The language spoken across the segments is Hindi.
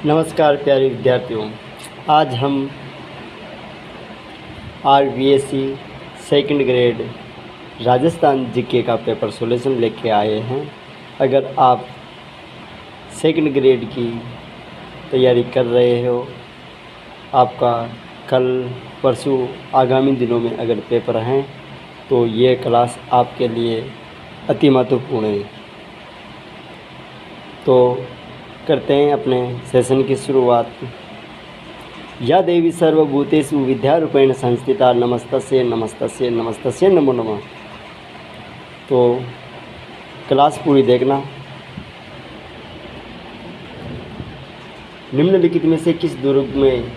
नमस्कार प्यारे विद्यार्थियों। आज हम RBSc second grade Rajasthan GK का पेपर सॉल्यूशन लेके आए हैं। अगर आप सेकंड ग्रेड की तैयारी कर रहे हो, आपका कल परसों आगामी दिनों में अगर पेपर हैं तो ये क्लास आपके लिए अति महत्वपूर्ण है। तो करते हैं अपने सेशन की शुरुआत। या देवी सर्वभूतेषु विद्यारूपेण संस्थिता नमस्तस्यै नमस्तस्यै नमस्तस्यै नमो नमः। तो क्लास पूरी देखना। निम्नलिखित में से किस दुर्ग में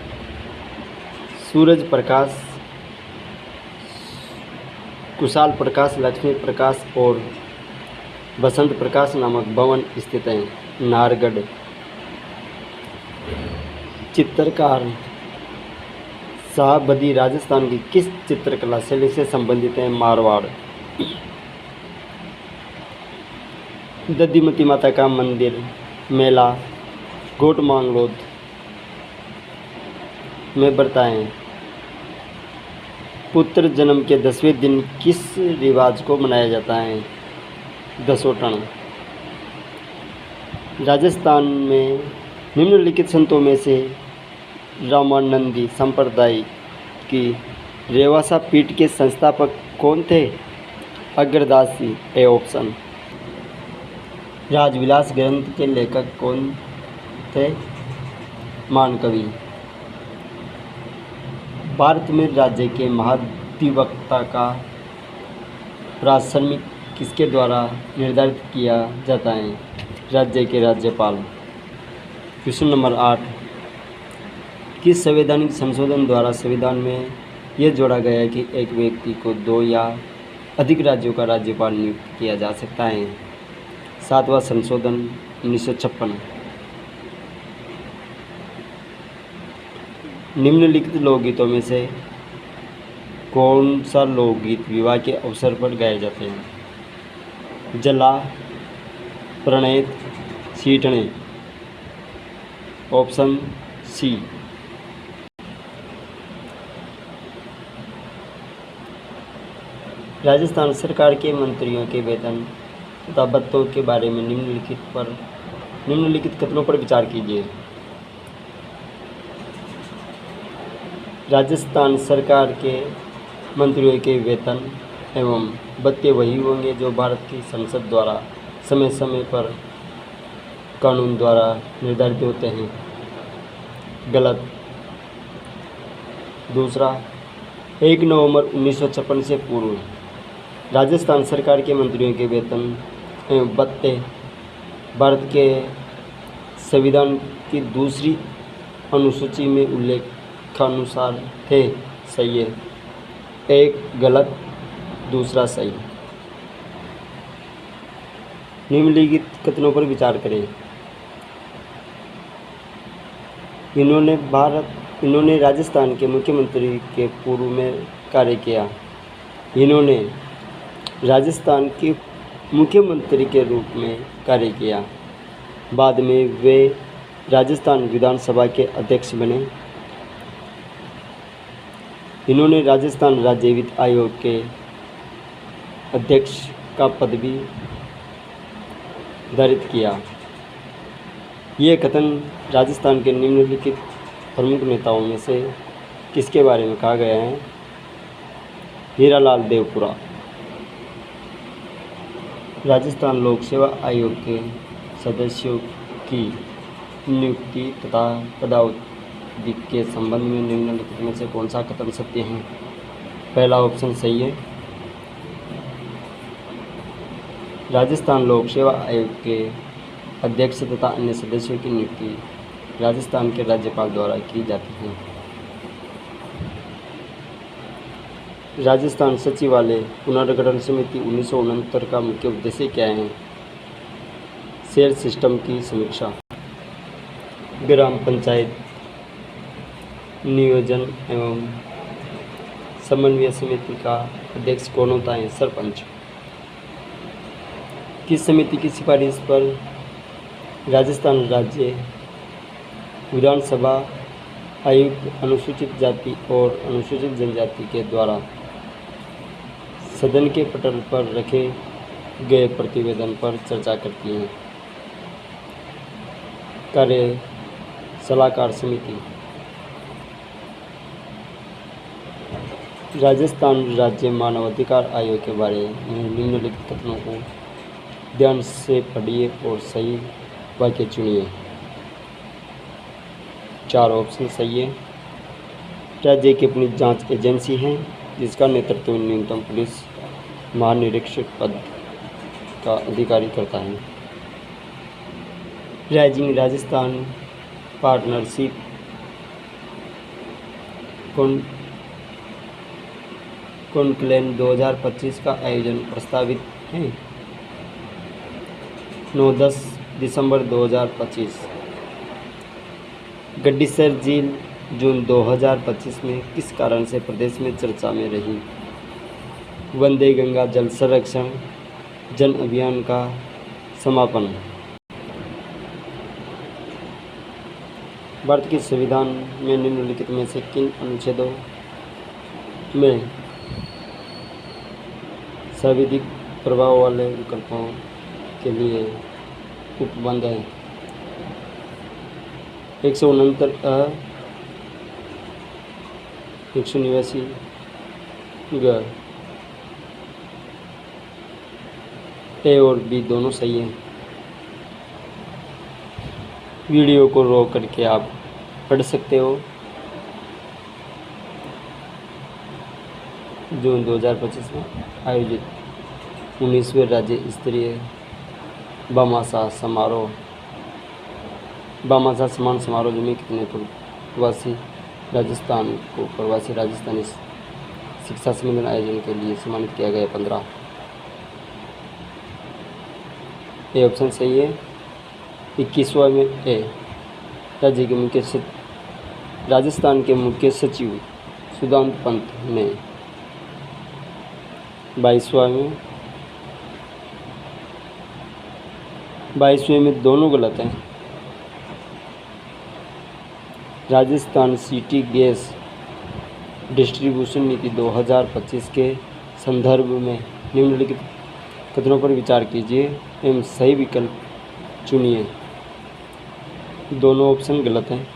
सूरज प्रकाश, कुशाल प्रकाश, लक्ष्मी प्रकाश और बसंत प्रकाश नामक भवन स्थित हैं? नाहरगढ़। चित्रकार शाहबदी राजस्थान की किस चित्रकला शैली से संबंधित है? मारवाड़। दधिमती माता का मंदिर मेला गोटमांगलोद में बढ़ता है। पुत्र जन्म के 10वें दिन किस रिवाज को मनाया जाता है? दसोटन। राजस्थान में निम्नलिखित संतों में से रामानंदी संप्रदाय की रेवासा पीठ के संस्थापक कौन थे? अग्रदास जी। A option. राजविलास ग्रंथ के लेखक कौन थे? मानकवि। भारत में राज्य के महाधिवक्ता का प्राथमिक किसके द्वारा निर्धारित किया जाता है? राज्य के राज्यपाल। Question number 8। किस संवैधानिक संशोधन द्वारा संविधान में यह जोड़ा गया है कि एक व्यक्ति को 2 या अधिक राज्यों का राज्यपाल नियुक्त किया जा सकता है? 7वां संशोधन 1956। निम्नलिखित लोकगीतों में से कौन सा लोकगीत विवाह के अवसर पर गाए जाते हैं? जला, प्रणय, सीटने। Option C. राजस्थान सरकार के मंत्रियों के वेतन तथा भत्तों के बारे में निम्नलिखित कथनों पर विचार कीजिए। राजस्थान सरकार के मंत्रियों के वेतन एवं भत्ते वही होंगे जो भारत की संसद द्वारा समय समय पर कानून द्वारा निर्धारित होते हैं। गलत। दूसरा, 1 नवंबर 1956 से पूर्व राजस्थान सरकार के मंत्रियों के वेतन एवं भत्ते भारत के संविधान की दूसरी अनुसूची में उल्लेखानुसार थे। सही है। 1 गलत, दूसरा सही। निम्नलिखित कथनों पर विचार करें। इन्होंने राजस्थान के मुख्यमंत्री के पूर्व में कार्य किया। इन्होंने राजस्थान के मुख्यमंत्री के रूप में कार्य किया। बाद में वे राजस्थान विधानसभा के अध्यक्ष बने। इन्होंने राजस्थान राज्य वित्त आयोग के अध्यक्ष का पद भी धारित किया। ये कथन राजस्थान के निम्नलिखित प्रमुख नेताओं में से किसके बारे में कहा गया है? हीरालाल देवपुरा। राजस्थान लोक सेवा आयोग के सदस्यों की नियुक्ति तथा पदावधि के संबंध में निम्नलिखित में से कौन सा कथन सत्य है? पहला ऑप्शन सही है। राजस्थान लोक सेवा आयोग के अध्यक्ष तथा अन्य सदस्यों की नियुक्ति राजस्थान के राज्यपाल द्वारा की जाती है। राजस्थान सचिवालय पुनर्गठन समिति 1969 का मुख्य उद्देश्य क्या है? शेल सिस्टम की समीक्षा। ग्राम पंचायत नियोजन एवं समन्वय समिति का अध्यक्ष कौन होता है? सरपंच। किस समिति की सिफारिश पर राजस्थान राज्य विधानसभा आयुक्त अनुसूचित जाति और अनुसूचित जनजाति के द्वारा सदन के पटल पर रखे गए प्रतिवेदन पर चर्चा करती हैं। कार्य सलाहकार समिति। राजस्थान राज्य मानवाधिकार आयोग के बारे में निम्नलिखित कथनों को ध्यान से पढ़िए और सही वाक्य चुनिए। 4 ऑप्शन सही है। राज्य की अपनी जांच एजेंसी है जिसका नेतृत्व न्यूनतम पुलिस महानिरीक्षक पद का अधिकारी करता है। राइजिंग राजस्थान पार्टनरशिप कॉन्क्लेव 2025 का आयोजन प्रस्तावित है। 9-10 दिसंबर 2025। गड्डीसर झील जून 2025 में किस कारण से प्रदेश में चर्चा में रही? वंदे गंगा जल संरक्षण जन अभियान का समापन। भारत के संविधान में निम्नलिखित में से किन अनुच्छेदों में संविधिक प्रभाव वाले विकल्पों के लिए उपबंध है? 169 अ, 189 ग। ए और बी दोनों सही हैं। वीडियो को रोक करके आप पढ़ सकते हो। जून 2025 में आयोजित 19वें राज्य स्तरीय भामाशाह सम्मान समारोह में कितने प्रवासी राजस्थानी शिक्षा सम्मेलन आयोजन के लिए सम्मानित किया गया? 15। ए ऑप्शन सही है। 21वां में ए। राजस्थान के मुख्य सचिव सुदाम पंत ने। 22वें में दोनों गलत हैं। राजस्थान सिटी गैस डिस्ट्रीब्यूशन नीति 2025 के संदर्भ में निम्नलिखित कथनों पर विचार कीजिए एवं सही विकल्प चुनिए। दोनों ऑप्शन गलत हैं।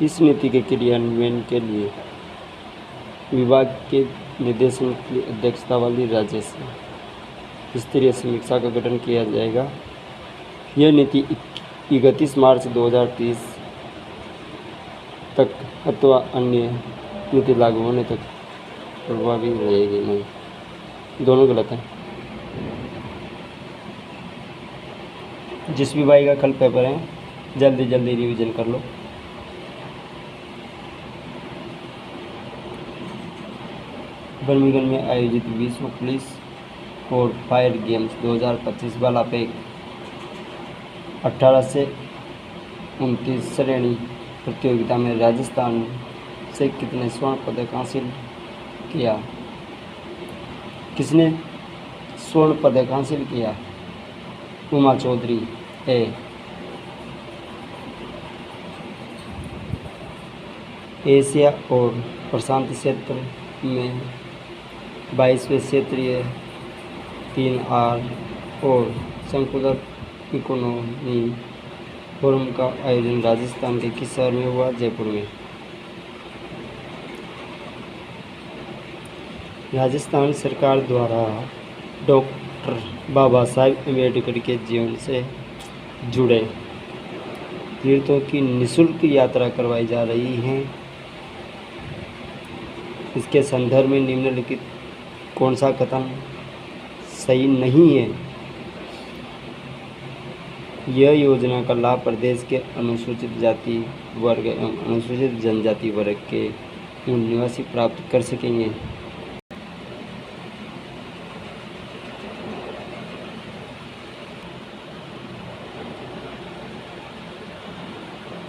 इस नीति के क्रियान्वयन के लिए विभाग के निर्देशन की अध्यक्षता वाली राज्य स्तरीय समीक्षा का गठन किया जाएगा। यह नीति 31 मार्च 2030 तक अथवा अन्य नीति लागू होने तक प्रभावी रहेगी नहीं। दोनों गलत हैं। जिस भी भाई का कल पेपर है जल्दी रिवीजन कर लो। बर्मिंघम में आयोजित विश्व पुलिस और फायर गेम्स 2025 बालापेक 18 से 29 श्रेणी प्रतियोगिता में राजस्थान से कितने स्वर्ण पदक हासिल किया? किसने स्वर्ण पदक हासिल किया? उमा चौधरी। ए। एशिया और प्रशांत क्षेत्र में 22वें क्षेत्रीय 3R और संकुलक इकोनॉमी फोरम का आयोजन राजस्थान के किस शहर में हुआ? जयपुर में। राजस्थान सरकार द्वारा डॉक्टर बाबा साहेब अम्बेडकर के जीवन से जुड़े तीर्थों की निःशुल्क यात्रा करवाई जा रही है। इसके संदर्भ में निम्नलिखित कौन सा कथन सही नहीं है? यह योजना का लाभ प्रदेश के अनुसूचित जाति वर्ग एवं अनुसूचित जनजाति वर्ग के मूल निवासी प्राप्त कर सकेंगे।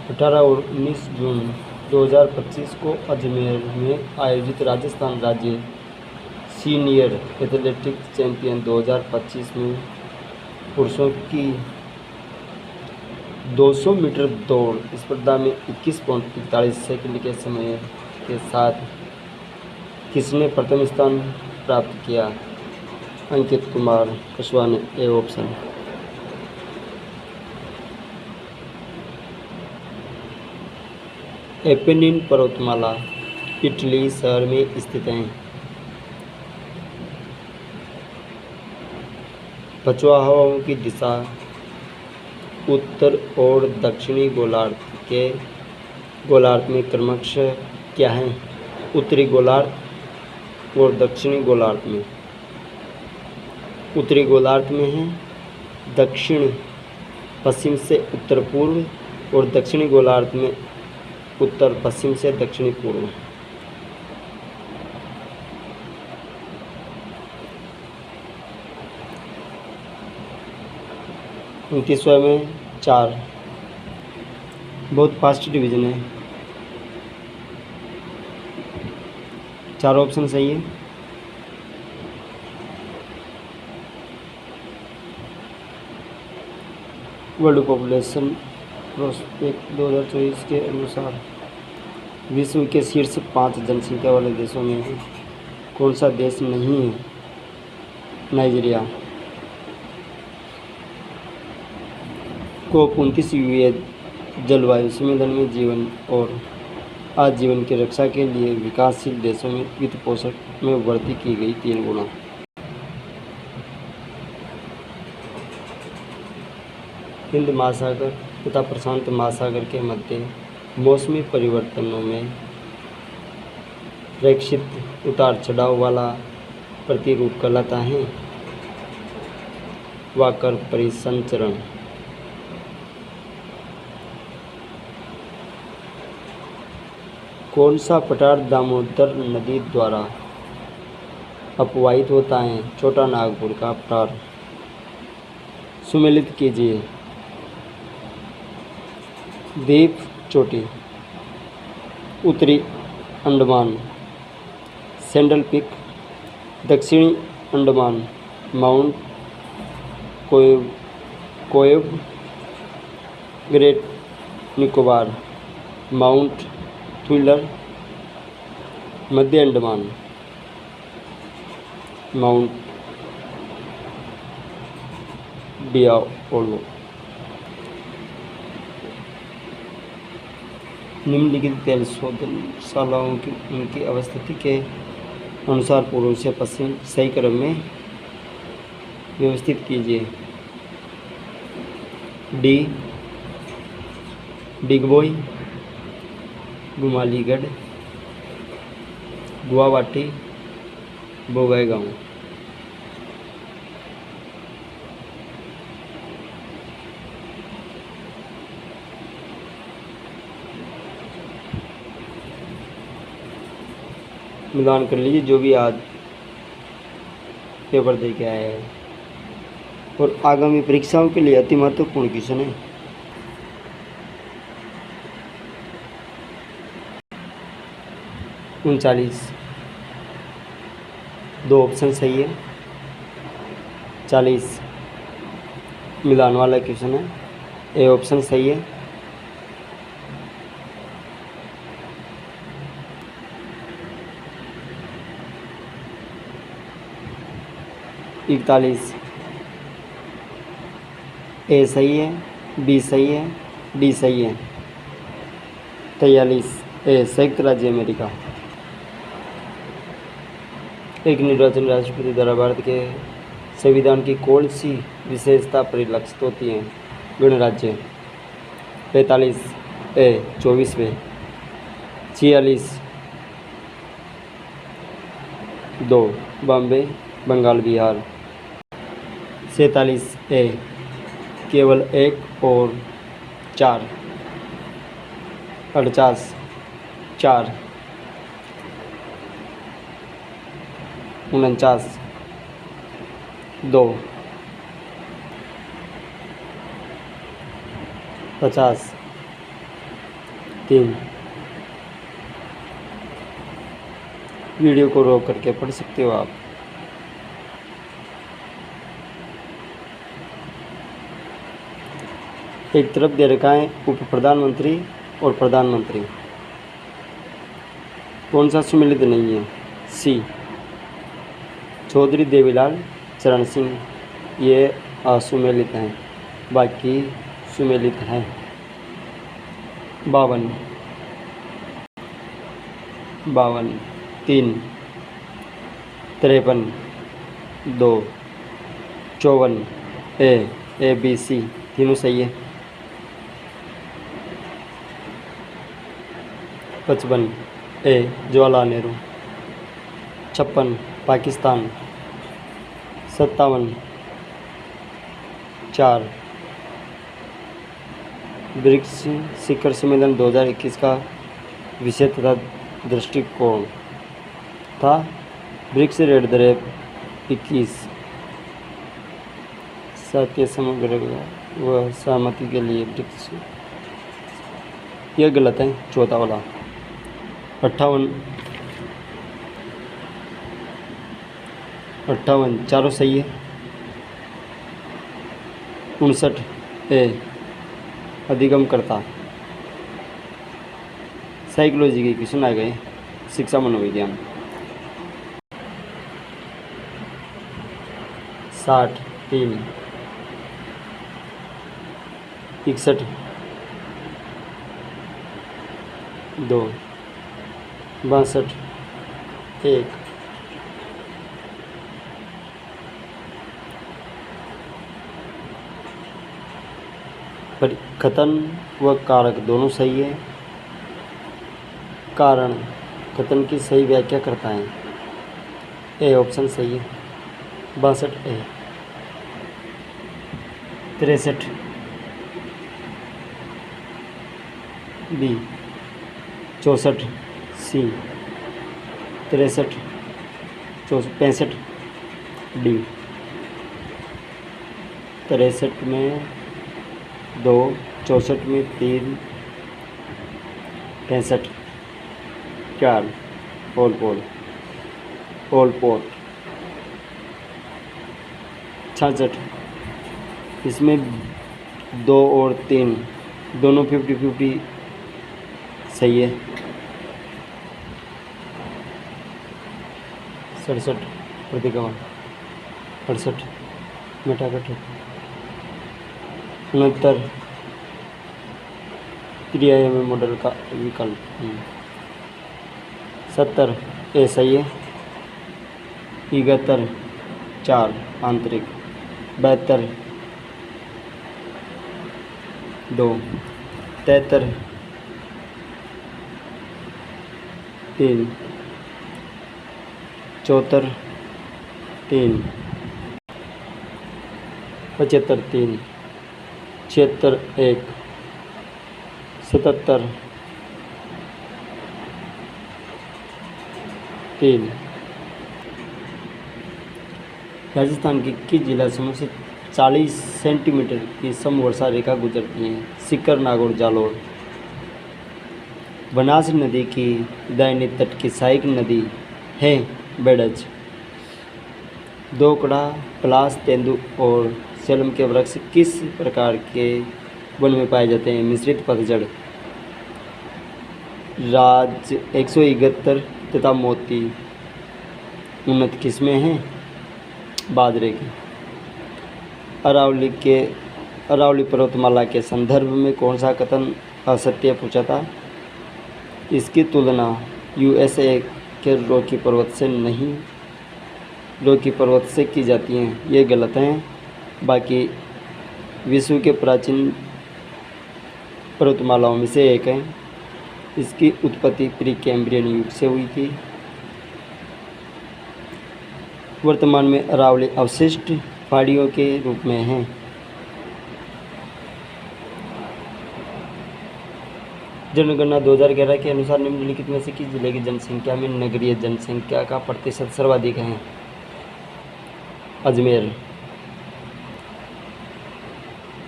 18 और 19 जून 2025 को अजमेर में आयोजित राजस्थान राज्य सीनियर एथलेटिक्स चैंपियन 2025 में पुरुषों की 200 मीटर दौड़ स्पर्धा में 21.41 सेकंड के समय के साथ किसने प्रथम स्थान प्राप्त किया? अंकित कुमार कुशवाहा ने ए ऑप्शन। एपेनिन पर्वतमाला इटली शहर में स्थित है। पछुआ हवाओं की दिशा उत्तर और दक्षिणी गोलार्ध में क्रमशः क्या है? उत्तरी गोलार्ध और दक्षिणी गोलार्ध में। उत्तरी गोलार्ध में है दक्षिण पश्चिम से उत्तर पूर्व और दक्षिणी गोलार्ध में उत्तर पश्चिम से दक्षिणी पूर्व। 29वां में 4 बहुत फास्ट डिवीजन है। 4 ऑप्शन सही है। वर्ल्ड पॉपुलेशन प्रोस्पेक्ट 2024 के अनुसार विश्व के शीर्ष 5 जनसंख्या वाले देशों में कौन सा देश नहीं है? नाइजीरिया। COP29 यूएन जलवायु सम्मेलन में जीवन और आजीवन की रक्षा के लिए विकासशील देशों में वित्त पोषण में वृद्धि की गई 3 गुना। हिंद महासागर तथा प्रशांत महासागर के मध्य मौसमी परिवर्तनों में प्रेक्षित उतार चढ़ाव वाला प्रतिरूप कहलाता है वाकर परिसंचरण। कौन सा पठार दामोदर नदी द्वारा अपवाहित होता है? छोटा नागपुर का पठार। सुमेलित कीजिए। द्वीप चोटी उत्तरी अंडमान सैंडल पीक, दक्षिणी Andaman Mount Koyob, Great Nicobar Mount Thuillier, मध्य अंडमान माउंट डियाओलो। निम्नलिखित तेल शोधनशालाओं की उनकी अवस्थिति के अनुसार पूर्व से पश्चिम सही क्रम में व्यवस्थित कीजिए। डी डिगबोई, गुमालीगढ़, गुवाहाटी, बोंगईगांव। मिलान कर लीजिए जो भी आज पेपर दे के आए हैं और आगामी परीक्षाओं के लिए अति महत्वपूर्ण क्वेश्चन है। उनचालीस 2 ऑप्शन सही है। 40 मिलान वाला क्वेश्चन है। ए ऑप्शन सही है। 41 ए सही है, बी सही है, डी सही है। 43 ए संयुक्त राज्य अमेरिका। एक निर्वाचन राष्ट्रपति द्वारा भारत के संविधान की कौन सी विशेषता परिलक्षित होती है? गणराज्य। 45 ए 24वें। 46 2 बॉम्बे बंगाल बिहार। 47 ए केवल 1 और 4। 48 4। 49 2। 50 3। वीडियो को रोक करके पढ़ सकते हो आप। एक तरफ दे रखा है उप प्रधानमंत्री और प्रधानमंत्री, कौन सा सुमेलित नहीं है? सी चौधरी देवीलाल चरण सिंह, ये असुमेलित हैं, बाकी सुमेलित हैं। 52 3 53 2 54 ए बी सी तीनों सही है। 55 ए जवाहरलाल नेहरू। 56 पाकिस्तान। 57 4 ब्रिक्स शिखर सम्मेलन 2021 का विषय तथा दृष्टिकोण था ब्रिक्स रेड द रेप 21 सत्य समग्र व सहमति के लिए ब्रिक्स, यह गलत है चौथा वाला। 58 चारों सही है। 59 ए अधिगम करता, साइकोलॉजी के क्वेश्चन आ गए, शिक्षा मनोविज्ञान। 60 3 61 2 62 1 पर कथन व कारक दोनों सही है। कारण कथन की सही व्याख्या करता है, ए ऑप्शन सही है। 62 ए। 63 बी। 64 सी। 63 65 डी। 63 में 2, 64 में 3, 65 4 पोल 66 इसमें 2 और 3 दोनों 50-50 सही है। 67 प्रतिगमन। 68 मेटाकट। 69 त्रिआयामी मॉडल का विकल्प। 70 ए सही है। 71 4 आंतरिक। 72 2। 73 3। 74 3। 75 3। 76 1। 77 3। राजस्थान के किस जिला समूह से 40 सेंटीमीटर की समवर्षा रेखा गुजरती है? सीकर, नागौर, जालौर। बनास नदी की दाहिने तट की सहायक नदी है बेड़ज। दोकड़ा, पलास, तेंदु और सेलम के वृक्ष किस प्रकार के वन में पाए जाते हैं? मिश्रित पतझड़। राज 171 तथा मोती उन्नत किस्में हैं बाजरे की। अरावली पर्वतमाला के संदर्भ में कौन सा कथन असत्य पूछा था? इसकी तुलना USA के रॉकी पर्वत से नहीं, रॉकी पर्वत से की जाती हैं, ये गलत हैं। बाकी विश्व के प्राचीन पर्वतमालाओं में से एक है। इसकी उत्पत्ति प्री कैम्ब्रियन युग से हुई थी। वर्तमान में अरावली अवशिष्ट पहाड़ियों के रूप में हैं। जनगणना 2011 के अनुसार निम्नलिखित में से किस जिले की जनसंख्या में नगरीय जनसंख्या का प्रतिशत सर्वाधिक है? Ajmer.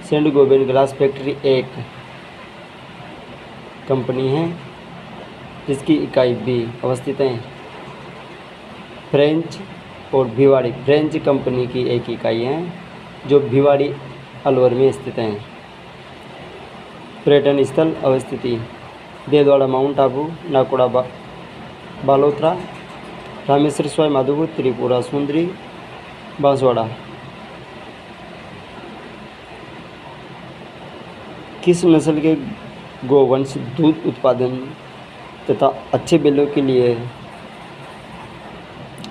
Saint Gobain glass factory एक कंपनी है जिसकी इकाई बी अवस्थित है। फ्रेंच और भिवाड़ी फ्रेंच कंपनी की एक इकाई है जो भिवाड़ी अलवर में स्थित हैं। पर्यटन स्थल अवस्थिति देववाड़ा माउंट आबू, नाकोड़ा बालोतरा, रामेश्वर स्वाई माधोपुर, त्रिपुरा सुंदरी, बांसवाड़ा। किस नस्ल के गोवंश दूध उत्पादन तथा अच्छे बैलों के लिए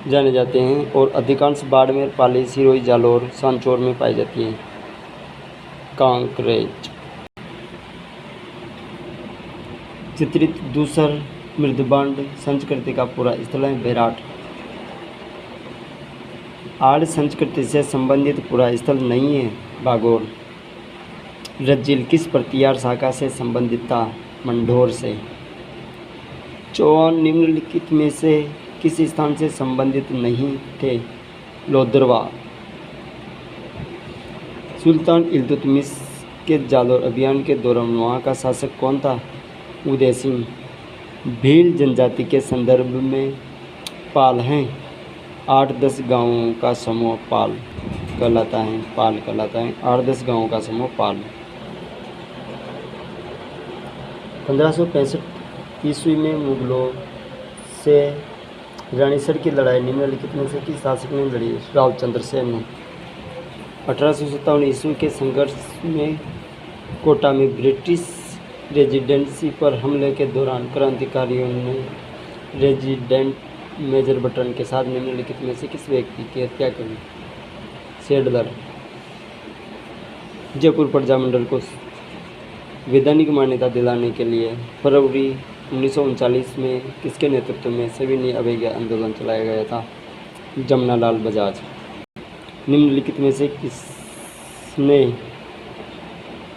जाने जाते हैं और अधिकांश बाड़मेर, पाली, सिरोही, जालौर, सांचौर में पाई जाती है? कांकरेज। चित्रित दूसर मृदबांड संस्कृति का पूरा स्थल है बेराट। आर्य संस्कृति से संबंधित पूरा स्थल नहीं है बागोर। रज्जिल किस प्रतिहार शाखा से संबंधित था? मंढोर से। चौहान निम्नलिखित में से किस स्थान से संबंधित नहीं थे? लोदरवा। सुल्तान इल्तुतमिश के जालौर अभियान के दौरान वहाँ का शासक कौन था? उदय सिंह। भील जनजाति के संदर्भ में पाल हैं। 8-10 गांवों का समूह पाल कहलाता है। 8-10 गांवों का समूह पाल। 1565 ईस्वी में मुगलों से रानीसर की लड़ाई निम्नलिखित में से किस शासक ने लड़ी? रावचंद्र सेन ने। 1857 ईस्वी के संघर्ष में कोटा में ब्रिटिश रेजिडेंसी पर हमले के दौरान क्रांतिकारियों ने रेजिडेंट मेजर बटन के साथ निम्नलिखित में से किस व्यक्ति की हत्या करी? सेडलर। जयपुर प्रजामंडल को वैधानिक मान्यता दिलाने के लिए फरवरी 1939 में किसके नेतृत्व में सविनय अवज्ञा आंदोलन चलाया गया था? जमनालाल बजाज। निम्नलिखित में से किसने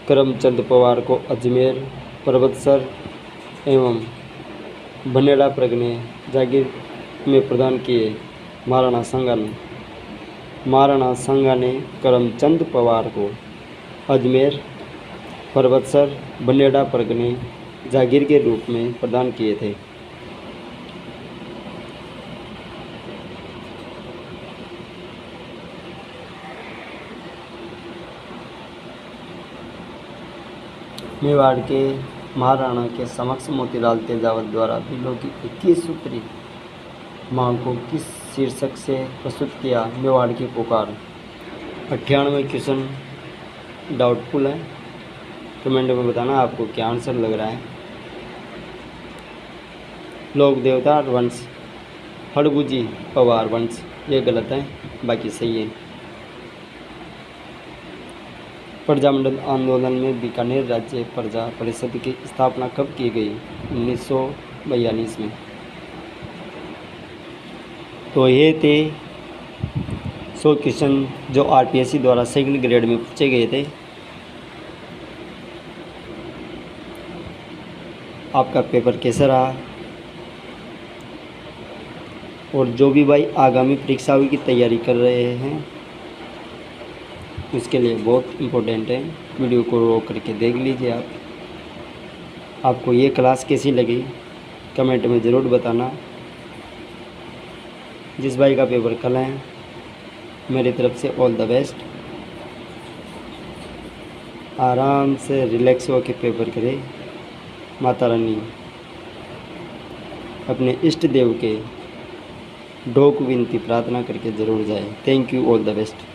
करमचंद पवार को अजमेर, परबतसर एवं बनेड़ा परगने जागीर में प्रदान किए? महाराणा सांगा ने। महाराणा सांगा ने करमचंद पवार को अजमेर, परबतसर, बनेड़ा परगने जागीर के रूप में प्रदान किए थे। मेवाड़ के महाराणा के समक्ष मोतीलाल तेजावत द्वारा भीलों की 21 सूत्री मांग को किस शीर्षक से प्रस्तुत किया? मेवाड़ की पुकार। 98 क्वेश्चन डाउटफुल है, कमेंट में बताना आपको क्या आंसर लग रहा है। लोक देवता वंश, हड़बुजी पवार वंश, ये गलत है, बाकी सही है। प्रजामंडल आंदोलन में बीकानेर राज्य प्रजा परिषद की स्थापना कब की गई? 1942 में। तो ये थे 100 क्वेश्चन जो आरपीएससी द्वारा सेकंड ग्रेड में पूछे गए थे। आपका पेपर कैसा रहा? और जो भी भाई आगामी परीक्षाओं की तैयारी कर रहे हैं उसके लिए बहुत इम्पोर्टेंट है, वीडियो को रोक करके देख लीजिए। आपको ये क्लास कैसी लगी कमेंट में ज़रूर बताना। जिस भाई का पेपर कल है मेरी तरफ से ऑल द बेस्ट। आराम से रिलैक्स होकर पेपर करें। माता रानी अपने इष्ट देव के ढोक विनती प्रार्थना करके ज़रूर जाए। Thank you, all the best.